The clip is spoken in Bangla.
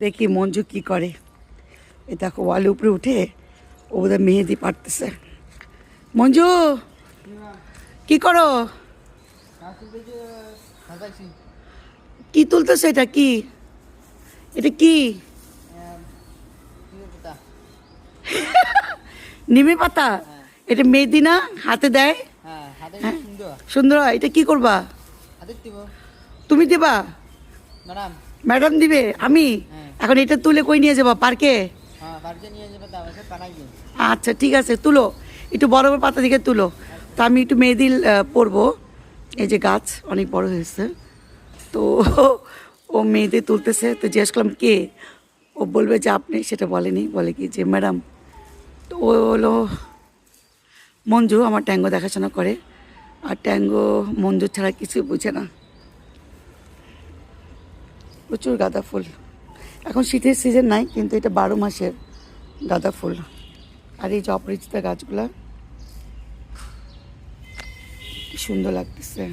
দেখি মঞ্জু কি করে। এই দেখো ওয়ালের উপরে উঠে ও বোধহয় মেহেদি পাড়তেছে। মঞ্জু কি করো? কি তুলতেছে? এটা কি? এটা কি? নিমে পাতা? এটা মেহেদি না? হাতে দেয়? হ্যাঁ, সুন্দর হয়। এটা কি করবা? তুমি দিবা? ম্যাডাম দিবে? আমি এখন এটা তুলে কই নিয়ে যাবা? পার্কে? আচ্ছা ঠিক আছে, তুলো একটু বড় বড় পাতা দিকে তুলো। তো আমি একটু মেহেদি পরবো। এই যে গাছ অনেক বড় হয়েছে, তো ও মেহেদি তুলতেছে। তো জিজ্ঞেস করলাম কে, ও বলবে যে আপনি, সেটা বলেনি, বলে কি যে ম্যাডাম। তো ও হলো মঞ্জু, আমার ট্যাঙ্গো দেখাশোনা করে। আর ট্যাঙ্গো মঞ্জু ছাড়া কিছু বুঝে না। প্রচুর গাঁদা ফুল। এখন শীতের সিজন নাই, কিন্তু এটা 12 মাসের গাঁদা ফুল। আর এই যে অপরিচিতা গাছগুলা কি সুন্দর লাগতেছে।